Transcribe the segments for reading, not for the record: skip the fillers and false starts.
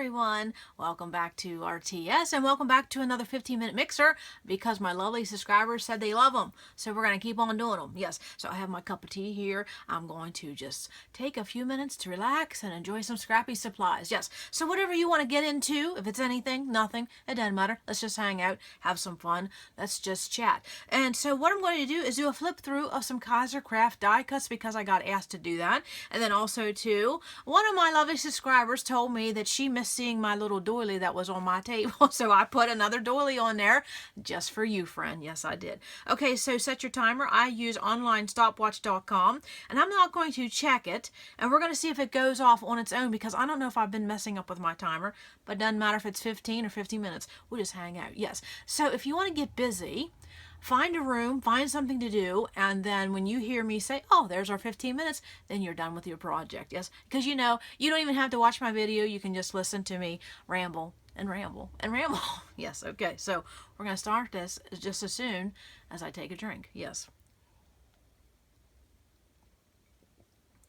everyone, welcome back to RTS and welcome back to another 15-minute mixer because my lovely subscribers said they love them, so we're going to keep on doing them. Yes, so I have my cup of tea here. I'm going to just take a few minutes to relax and enjoy some scrappy supplies. Yes, so whatever you want to get into, if it's anything, nothing, it doesn't matter. Let's just hang out, have some fun, let's just chat. And so what I'm going to do is do a flip through of some Kaiser Craft die cuts because I got asked to do that. And then also too, one of my lovely subscribers told me that she missed seeing my little doily that was on my table, so I put another doily on there just for you, friend. Yes, I did. Okay, so set your timer. I use online stopwatch.com, and I'm not going to check it, and we're going to see if it goes off on its own because I don't know if I've been messing up with my timer, but it doesn't matter if it's 15 or 15 minutes. We'll just hang out. Yes, so if you want to get busy, find a room, find something to do, and then when you hear me say, oh, there's our 15 minutes, then you're done with your project. Yes, because you know, you don't even have to watch my video. You can just listen to me ramble and ramble and ramble. Yes, okay, so we're going to start this just as soon as I take a drink. Yes.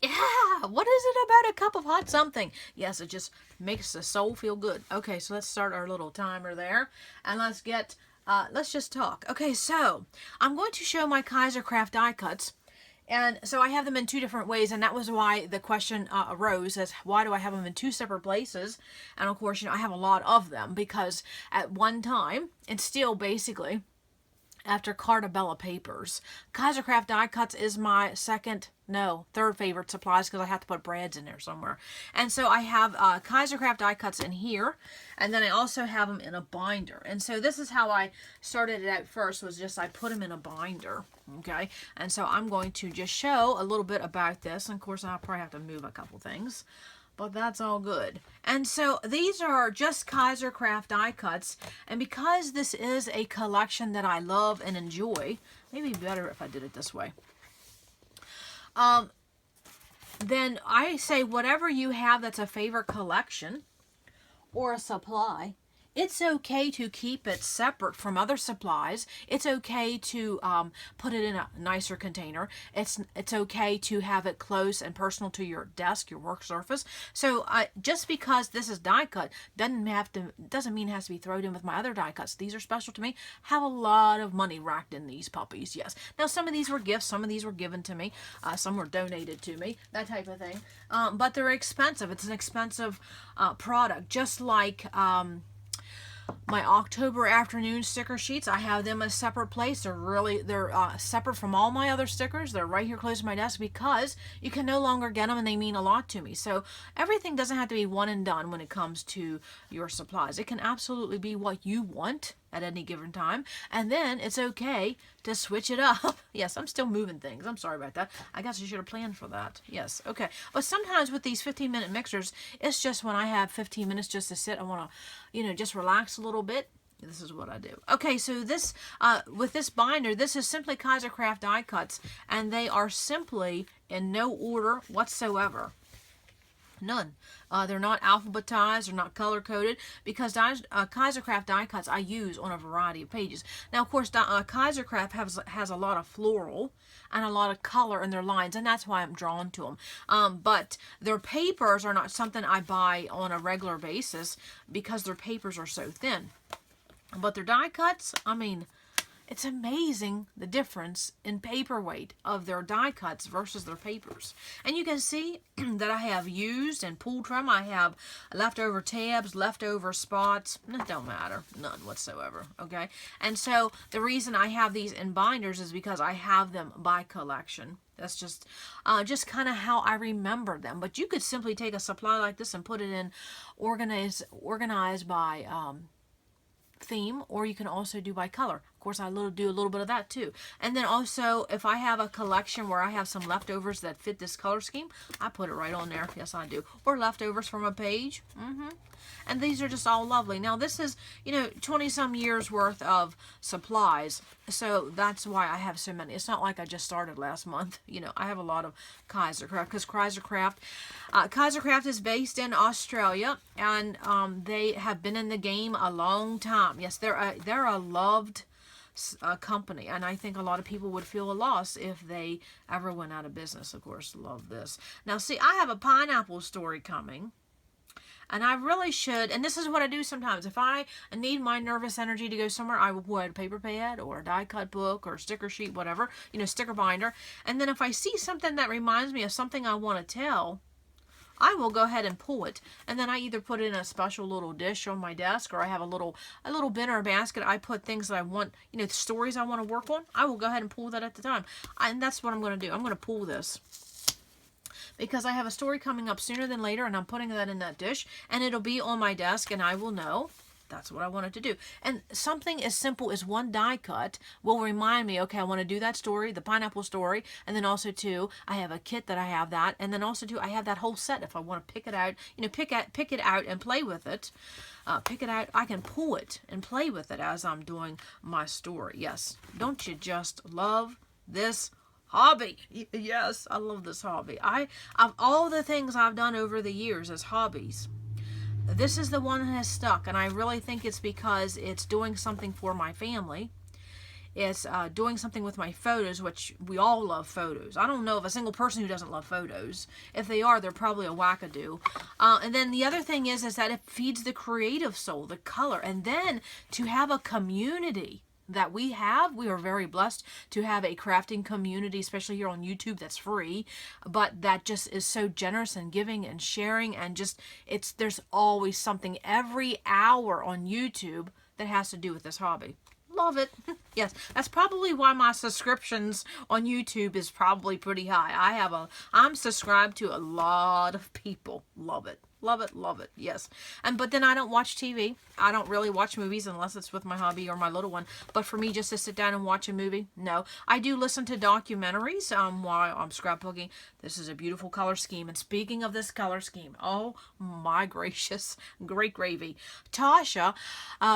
Yeah, what is it about a cup of hot something? Yes, it just makes the soul feel good. Okay, so let's start our little timer there, and let's just talk. Okay, so I'm going to show my Kaiser Craft die cuts. And so I have them in two different ways, and that was why the question arose as why do I have them in two separate places? And of course, you know, I have a lot of them because at one time, and still basically, after Cartabella papers, Kaiser Craft die cuts is my third favorite supplies because I have to put brads in there somewhere. And so I have Kaiser Craft die cuts in here, and then I also have them in a binder. And so this is how I started it out first, was just I put them in a binder, okay? And so I'm going to just show a little bit about this. And of course, I'll probably have to move a couple things, but that's all good. And so these are just Kaiser Craft die cuts, and because this is a collection that I love and enjoy, maybe better if I did it this way. Then I say whatever you have that's a favorite collection or a supply, it's okay to keep it separate from other supplies. It's okay to put it in a nicer container. It's okay to have it close and personal to your desk, your work surface. So just because this is die cut doesn't mean it has to be thrown in with my other die cuts. These are special to me. Have a lot of money racked in these puppies. Yes. Now some of these were gifts. Some of these were given to me. Some were donated to me. That type of thing. But they're expensive. It's an expensive product. Just like my October afternoon sticker sheets, I have them in a separate place. They're separate from all my other stickers. They're right here close to my desk because you can no longer get them and they mean a lot to me. So everything doesn't have to be one and done when it comes to your supplies. It can absolutely be what you want at any given time, and then it's okay to switch it up. Yes, I'm still moving things. I'm sorry about that. I guess I should have planned for that. Yes, okay. But sometimes with these 15-minute mixers, it's just when I have 15 minutes just to sit, I want to, you know, just relax a little bit. This is what I do. Okay, so this, with this binder, this is simply Kaiser Craft die cuts, and they are simply in no order whatsoever. None. They're not alphabetized, they're not color-coded, because Kaiser Craft die cuts I use on a variety of pages. Now, of course, Kaiser Craft has a lot of floral and a lot of color in their lines, and that's why I'm drawn to them. But their papers are not something I buy on a regular basis because their papers are so thin. But their die cuts, I mean, it's amazing the difference in paper weight of their die cuts versus their papers. And you can see that I have used and pulled from. I have leftover tabs, leftover spots. It don't matter. None whatsoever. Okay? And so the reason I have these in binders is because I have them by collection. That's just kind of how I remember them. But you could simply take a supply like this and put it in organized by theme, or you can also do by color. Of course, I do a little bit of that too. And then also, if I have a collection where I have some leftovers that fit this color scheme, I put it right on there. Yes, I do. Or leftovers from a page. And these are just all lovely. Now, this is, you know, 20-some years worth of supplies, so that's why I have so many. It's not like I just started last month. You know, I have a lot of Kaiser Craft, because Kaiser Craft is based in Australia, and they have been in the game a long time. Yes, they're a loved company, and I think a lot of people would feel a loss if they ever went out of business. Of course, love this. Now, see, I have a pineapple story coming. And I really should, and this is what I do sometimes. If I need my nervous energy to go somewhere, I would a paper pad or a die cut book or a sticker sheet, whatever, sticker binder. And then if I see something that reminds me of something I want to tell, I will go ahead and pull it. And then I either put it in a special little dish on my desk, or I have a little bin or a basket. I put things that I want, stories I want to work on. I will go ahead and pull that at the time. And that's what I'm going to do. I'm going to pull this, because I have a story coming up sooner than later, and I'm putting that in that dish, and it'll be on my desk, and I will know that's what I wanted to do. And something as simple as one die cut will remind me, okay, I want to do that story, the pineapple story, and then also too, I have a kit that I have that, and then also too, I have that whole set if I want to pick it out, pick it out and play with it. Pick it out, I can pull it and play with it as I'm doing my story. Yes, don't you just love this hobby? Yes, I love this hobby. Of all the things I've done over the years as hobbies, this is the one that has stuck, and I really think it's because it's doing something for my family. It's doing something with my photos, which we all love photos. I don't know of a single person who doesn't love photos. If they are, they're probably a wackadoo. And then the other thing is that it feeds the creative soul, the color, and then to have a community that we are very blessed to have a crafting community, especially here on YouTube, that's free, but that just is so generous and giving and sharing, and just there's always something every hour on YouTube that has to do with this hobby. Love it. Yes, that's probably why my subscriptions on YouTube is probably pretty high. I'm subscribed to a lot of people. Love it. Love it, love it, yes. But then I don't watch TV. I don't really watch movies unless it's with my hubby or my little one. But for me, just to sit down and watch a movie, no. I do listen to documentaries while I'm scrapbooking. This is a beautiful color scheme. And speaking of this color scheme, oh my gracious, great gravy. Tosha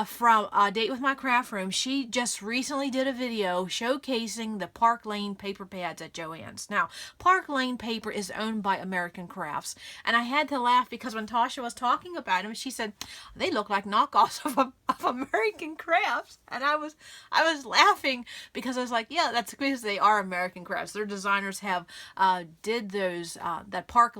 from Date with My Craft Room, she just recently did a video showcasing the Park Lane paper pads at Joann's. Now, Park Lane paper is owned by American Crafts. And I had to laugh because when Tosha was talking about them, she said, they look like knockoffs of American Crafts. And I was laughing because I was like, yeah, that's because they are American Crafts. Their designers have did those that Park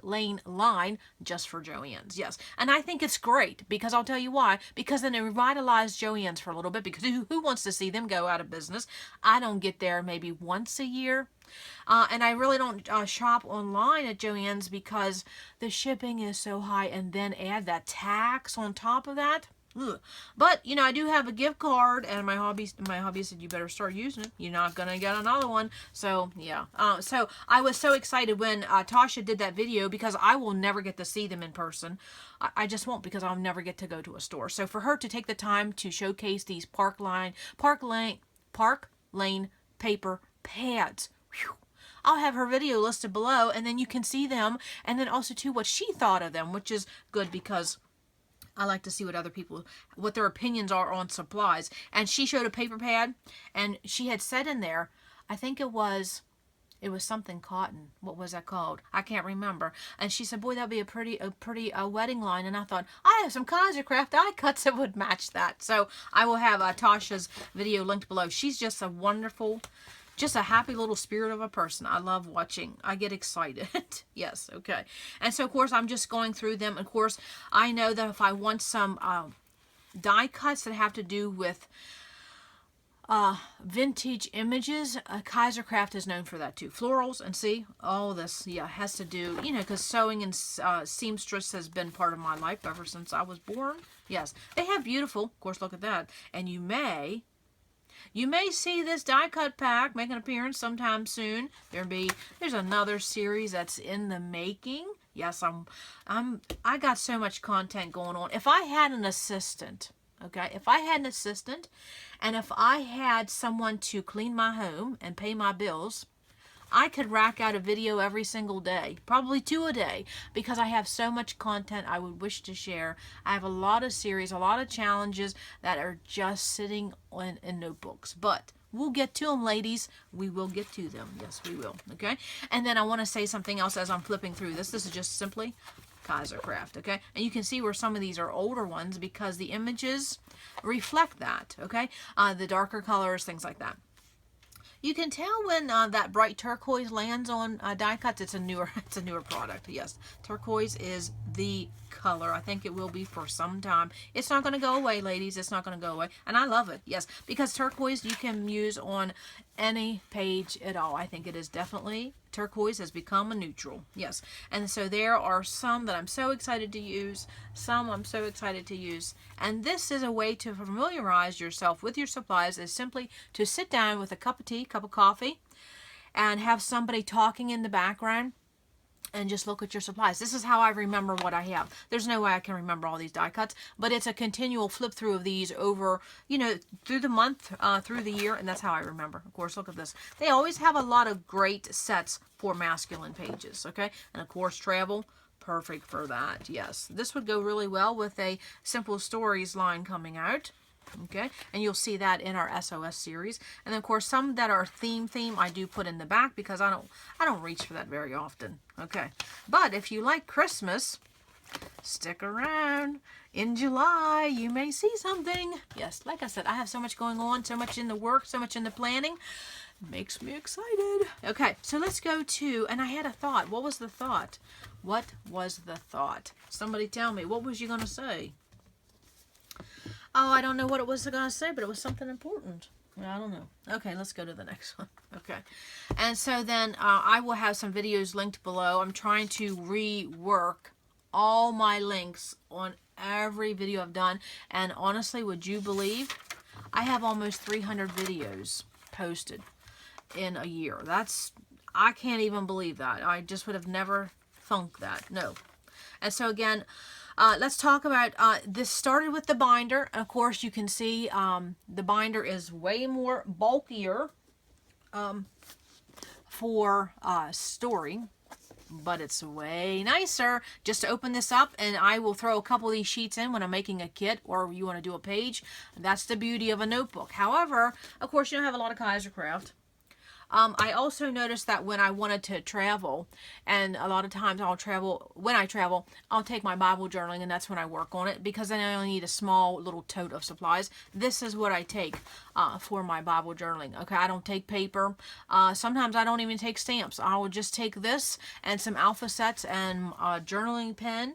Lane line just for Joann's. Yes. And I think it's great because I'll tell you why. Because then it revitalized Joann's for a little bit, because who wants to see them go out of business? I don't get there maybe once a year. And I really don't shop online at Joann's because the shipping is so high, and then add that tax on top of that. Ugh. But I do have a gift card, and my hubby said you better start using it. You're not gonna get another one. So yeah. So I was so excited when Tosha did that video, because I will never get to see them in person. I just won't, because I'll never get to go to a store. So for her to take the time to showcase these Park Lane paper pads. Whew. I'll have her video listed below, and then you can see them, and then also too what she thought of them, which is good because I like to see what their opinions are on supplies. And she showed a paper pad, and she had said in there, I think it was something cotton. What was that called? I can't remember. And she said, boy, that'd be a pretty wedding line. And I thought, I have some Kaiser Craft die cuts that would match that. So I will have Tosha's video linked below. She's just a wonderful, just a happy little spirit of a person. I love watching. I get excited. Yes, okay. And so, of course, I'm just going through them. Of course, I know that if I want some die cuts that have to do with vintage images, Kaiser Craft is known for that too. Florals, and see, all this, yeah, has to do, because sewing and seamstress has been part of my life ever since I was born. Yes, they have beautiful, of course, look at that. And you may see this die cut pack make an appearance sometime soon. There's another series that's in the making. Yes, I got so much content going on. If I had an assistant, okay, and if I had someone to clean my home and pay my bills, I could rack out a video every single day, probably 2 a day, because I have so much content I would wish to share. I have a lot of series, a lot of challenges that are just sitting in notebooks, but we'll get to them, ladies. We will get to them. Yes, we will. Okay. And then I want to say something else as I'm flipping through this. This is just simply Kaiser Craft. Okay. And you can see where some of these are older ones because the images reflect that. Okay. The darker colors, things like that. You can tell when that bright turquoise lands on die cuts. It's a newer product. Yes, turquoise is the color. I think it will be for some time. It's not going to go away, ladies. It's not going to go away. And I love it. Yes, because turquoise you can use on any page at all. I think it is definitely, turquoise has become a neutral. Yes. And so there are some that I'm so excited to use. Some I'm so excited to use. And this is a way to familiarize yourself with your supplies, is simply to sit down with a cup of tea, cup of coffee, and have somebody talking in the background and just look at your supplies. This is how I remember what I have. There's no way I can remember all these die cuts, but it's a continual flip through of these over, you know, through the month, through the year, and that's how I remember. Of course, look at this. They always have a lot of great sets for masculine pages, okay? And of course, travel, perfect for that. Yes, this would go really well with a Simple Stories line coming out. Okay, and you'll see that in our SOS series. And then of course some that are theme I do put in the back because I don't reach for that very often. Okay, but if you like Christmas, stick around. In July you may see something. Yes, like I said, I have so much going on, so much in the work, so much in the planning. Makes me excited. Okay, so let's go to, and I had a thought. What was the thought? What was the thought? Somebody tell me, what was you going to say? Oh, I don't know what it was going to say, but it was something important. I don't know. Okay, let's go to the next one. Okay. And so then I will have some videos linked below. I'm trying to rework all my links on every video I've done. And honestly, would you believe I have almost 300 videos posted in a year? I can't even believe that. I just would have never thunk that. No. And so again, let's talk about, this started with the binder. Of course, you can see the binder is way more bulkier for storing, but it's way nicer. Just to open this up, and I will throw a couple of these sheets in when I'm making a kit or you want to do a page. That's the beauty of a notebook. However, of course, you don't have a lot of Kaisercraft. I also noticed that when I wanted to travel, and a lot of times when I travel, I'll take my Bible journaling, and that's when I work on it, because then I only need a small little tote of supplies. This is what I take for my Bible journaling. Okay, I don't take paper. Sometimes I don't even take stamps. I will just take this and some alpha sets and a journaling pen,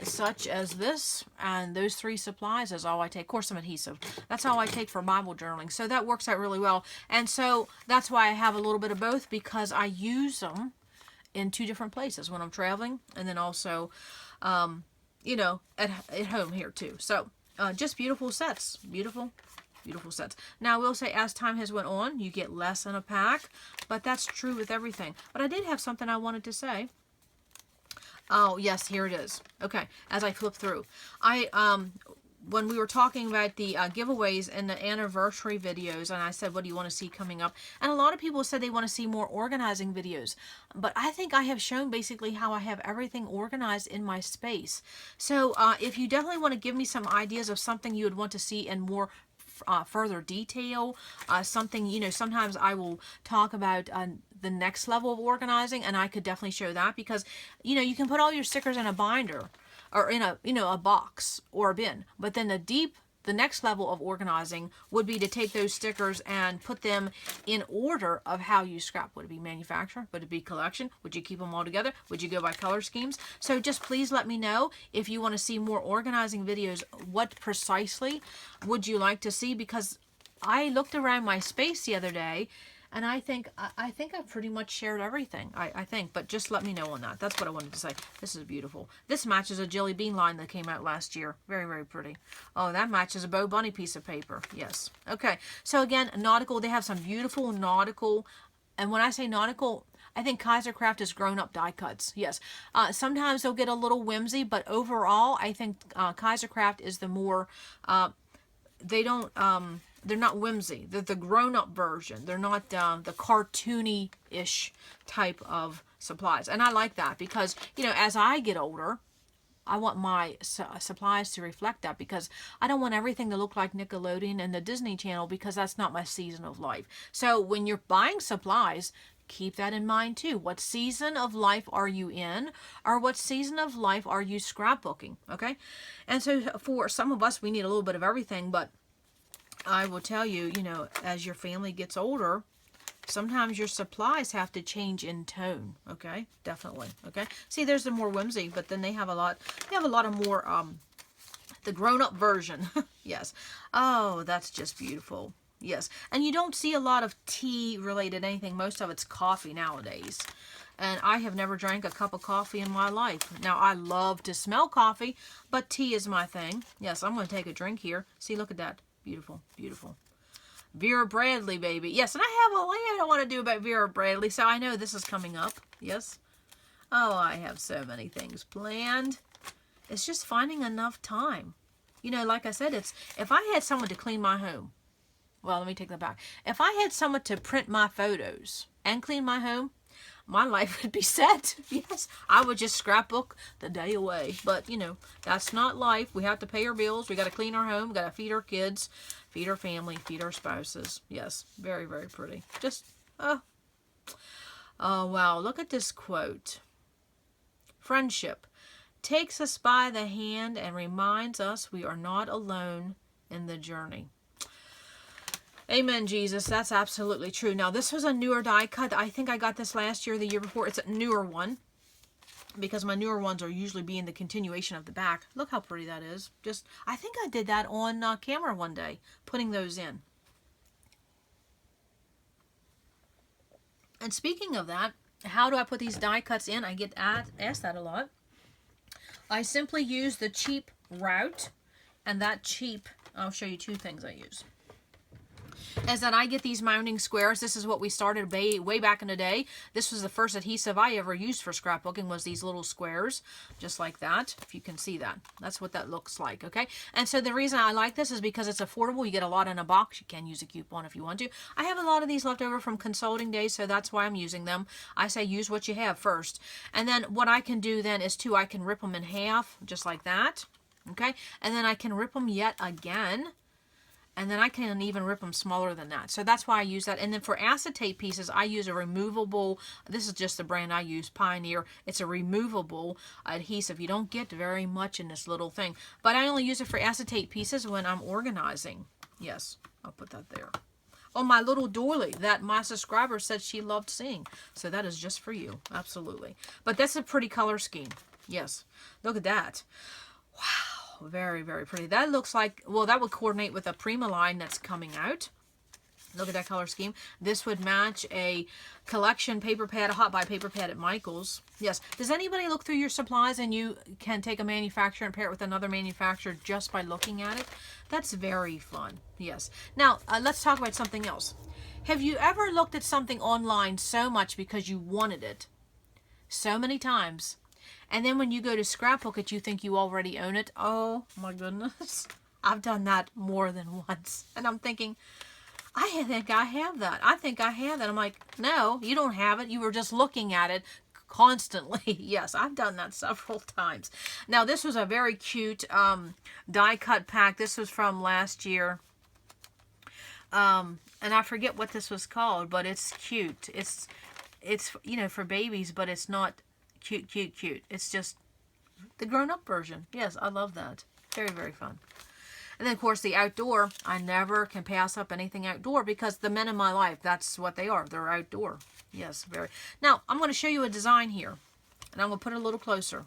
such as this, and those 3 supplies is all I take. Of course, some adhesive. That's all I take for Bible journaling. So that works out really well. And so that's why I have a little bit of both, because I use them in 2 different places when I'm traveling, and then also, you know, at home here too. So just beautiful sets. Beautiful sets. Now, I will say, as time has went on, you get less in a pack, but that's true with everything. But I did have something I wanted to say. Oh, yes, here it is. Okay, as I flip through. When we were talking about the giveaways and the anniversary videos, and I said, what do you want to see coming up? And a lot of people said they want to see more organizing videos. But I think I have shown basically how I have everything organized in my space. So if you definitely want to give me some ideas of something you would want to see in more further detail, something, you know, sometimes I will talk about the next level of organizing, and I could definitely show that, because, you know, you can put all your stickers in a binder or in a, you know, a box or a bin, but then the next level of organizing would be to take those stickers and put them in order of how you scrap. Would it be manufacturer? Would it be collection? Would you keep them all together? Would you go by color schemes? So just please let me know if you want to see more organizing videos. What precisely would you like to see? Because I looked around my space the other day, and I think I've pretty much shared everything, I think, but just let me know on that. That's what I wanted to say. This is beautiful. This matches a Jelly Bean line that came out last year. Very, very pretty. Oh, that matches a Bo Bunny piece of paper. Yes. Okay. So again, nautical, they have some beautiful nautical, and when I say nautical, I think Kaisercraft is grown-up die cuts. Yes. Sometimes they'll get a little whimsy, but overall, I think Kaisercraft is the more, they're not whimsy. They're the grown-up version. They're not the cartoony-ish type of supplies. And I like that because, you know, as I get older, I want my supplies to reflect that, because I don't want everything to look like Nickelodeon and the Disney Channel, because that's not my season of life. So when you're buying supplies, keep that in mind too. What season of life are you in, or what season of life are you scrapbooking? Okay? And so for some of us, we need a little bit of everything, but I will tell you, you know, as your family gets older, Sometimes your supplies have to change in tone, okay? Definitely, okay? See, there's the more whimsy, but then they have a lot of more, the grown-up version. Yes. Oh, that's just beautiful. Yes. And you don't see a lot of tea-related anything. Most of it's coffee nowadays. And I have never drank a cup of coffee in my life. Now, I love to smell coffee, but tea is my thing. Yes, I'm going to take a drink here. See, look at that. Beautiful, beautiful. Vera Bradley, baby. Yes, and I have a land I want to do about Vera Bradley, so I know this is coming up. Yes. Oh, I have so many things planned. It's just finding enough time. You know, like I said, it's if I had someone to clean my home. Well, let me take that back. If I had someone to print my photos and clean my home, my life would be set. Yes, I would just scrapbook the day away. But, you know, that's not life. We have to pay our bills. We got to clean our home. We got to feed our kids, feed our family, feed our spouses. Yes, very, very pretty. Just, oh, wow. Look at this quote. Friendship takes us by the hand and reminds us we are not alone in the journey. Amen, Jesus. That's absolutely true. Now, this was a newer die cut. I think I got this last year or the year before. It's a newer one because my newer ones are usually being the continuation of the back. Look how pretty that is. Just, I think I did that on camera one day, putting those in. And speaking of that, how do I put these die cuts in? I get asked that a lot. I simply use the cheap route, and that cheap, I'll show you two things I use. Is that I get these mounting squares. This is what we started way back in the day. This was the first adhesive I ever used for scrapbooking, was these little squares, just like that, if you can see that. That's what that looks like, okay? And so the reason I like this is because it's affordable. You get a lot in a box. You can use a coupon if you want to. I have a lot of these left over from consulting days, so that's why I'm using them. I say use what you have first. And then what I can do then is, I can rip them in half, just like that, okay? And then I can rip them yet again. And then I can even rip them smaller than that. So that's why I use that. And then for acetate pieces, I use a removable, this is just the brand I use, Pioneer. It's a removable adhesive. You don't get very much in this little thing. But I only use it for acetate pieces when I'm organizing. Yes, I'll put that there. Oh, my little doily that my subscriber said she loved seeing. So that is just for you. Absolutely. But that's a pretty color scheme. Yes. Look at that. Wow. Very, very pretty. That looks like, well, that would coordinate with a Prima line that's coming out. Look at that color scheme. This would match a collection paper pad, a hot buy paper pad at Michael's. Yes. Does anybody look through your supplies and you can take a manufacturer and pair it with another manufacturer just by looking at it? That's very fun. Yes. Now, let's talk about something else. Have you ever looked at something online so much because you wanted it so many times, and then when you go to scrapbook it, you think you already own it? Oh my goodness. I've done that more than once. And I'm thinking, I think I have that. I think I have that. I'm like, no, you don't have it. You were just looking at it constantly. Yes, I've done that several times. Now, this was a very cute die cut pack. This was from last year. And I forget what this was called, but it's cute. It's you know, for babies, but it's not cute. It's just the grown-up version. Yes, I love that. Very, very fun. And then, of course, the outdoor. I never can pass up anything outdoor because the men in my life, that's what they are. They're outdoor. Yes, very. Now, I'm going to show you a design here. And I'm going to put it a little closer.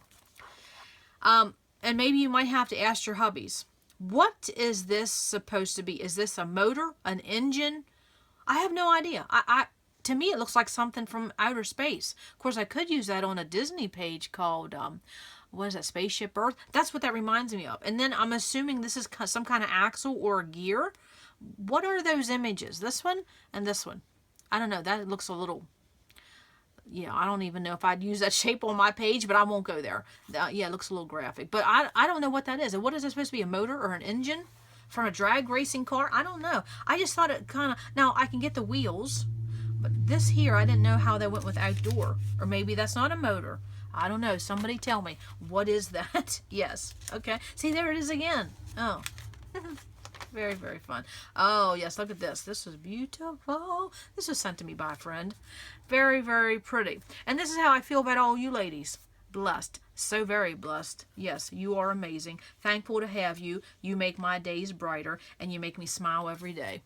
And maybe you might have to ask your hubbies, what is this supposed to be? Is this a motor? An engine? I have no idea. To me, it looks like something from outer space. Of course, I could use that on a Disney page called, what is that, Spaceship Earth? That's what that reminds me of. And then I'm assuming this is some kind of axle or gear. What are those images? This one and this one. I don't know. That looks a little, yeah, I don't even know if I'd use that shape on my page, but I won't go there. Yeah, it looks a little graphic. But I don't know what that is. And what is it supposed to be, a motor or an engine from a drag racing car? I don't know. I just thought it kind of, now I can get the wheels. But this here, I didn't know how that went with outdoor. Or maybe that's not a motor. I don't know. Somebody tell me. What is that? Yes. Okay. See, there it is again. Oh. Very, very fun. Oh, yes. Look at this. This is beautiful. This was sent to me by a friend. Very, very pretty. And this is how I feel about all you ladies. Blessed. So very blessed. Yes, you are amazing. Thankful to have you. You make my days brighter, and you make me smile every day.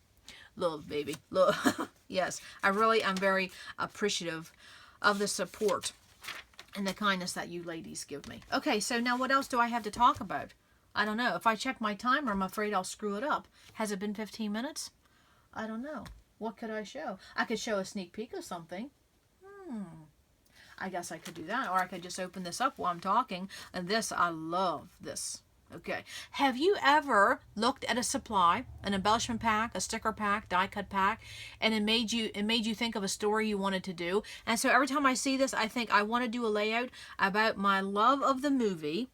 Love, baby. Love. Yes, I really am very appreciative of the support and the kindness that you ladies give me. Okay, so now what else do I have to talk about? I don't know. If I check my timer, I'm afraid I'll screw it up. Has it been 15 minutes? I don't know. What could I show? I could show a sneak peek of something. I guess I could do that. Or I could just open this up while I'm talking. And this, I love this. Okay. Have you ever looked at a supply, an embellishment pack, a sticker pack, die cut pack, and it made you think of a story you wanted to do? And so every time I see this, I think I want to do a layout about my love of the movie,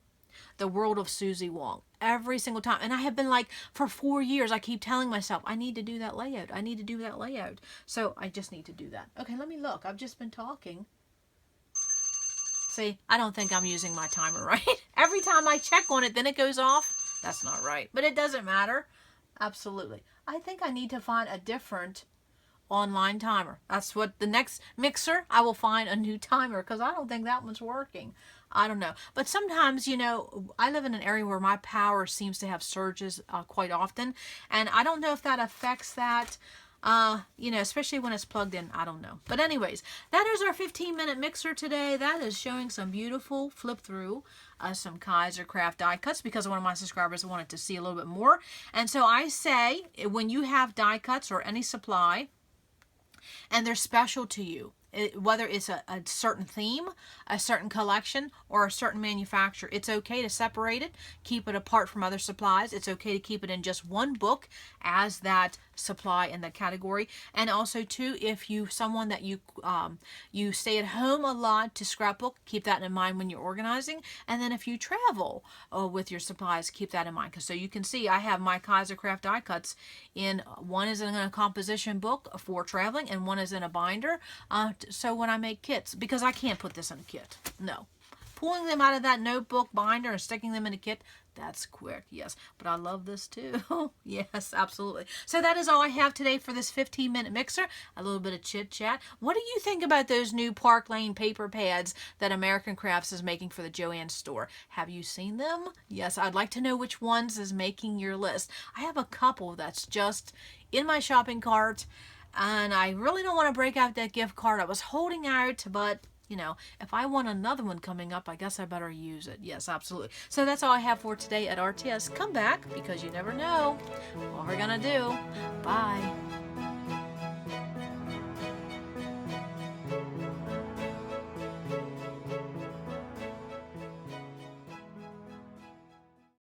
The World of Susie Wong. Every single time. And I have been like, for 4 years, I keep telling myself, I need to do that layout. I need to do that layout. So I just need to do that. Okay, let me look. I've just been talking. See, I don't think I'm using my timer right. Every time I check on it, then it goes off. That's not right. But it doesn't matter. Absolutely. I think I need to find a different online timer. That's what the next mixer, I will find a new timer because I don't think that one's working. I don't know. But sometimes, you know, I live in an area where my power seems to have surges quite often. And I don't know if that affects that. You know, especially when it's plugged in, I don't know. But anyways, that is our 15-minute mixer today. That is showing some beautiful flip-through, some Kaiser craft die cuts because one of my subscribers wanted to see a little bit more. And so I say, when you have die cuts or any supply, and they're special to you, whether it's a certain theme, a certain collection, or a certain manufacturer, it's okay to separate it, keep it apart from other supplies. It's okay to keep it in just one book as that supply in the category. And also too, if you someone that you stay at home a lot to scrapbook, keep that in mind when you're organizing. And then if you travel with your supplies, keep that in mind. So you can see I have my Kaiser craft die cuts in, one is in a composition book for traveling and one is in a binder. So when I make kits, because I can't put this in a kit, no. Pulling them out of that notebook binder and sticking them in a kit, that's quick, yes. But I love this too. Yes, absolutely. So that is all I have today for this 15-minute mixer. A little bit of chit-chat. What do you think about those new Park Lane paper pads that American Crafts is making for the Joann store? Have you seen them? Yes, I'd like to know which ones is making your list. I have a couple that's just in my shopping cart, and I really don't want to break out that gift card. I was holding out, but you know, if I want another one coming up, I guess I better use it. Yes, absolutely. So that's all I have for today at RTS. Come back because you never know what we're going to do. Bye.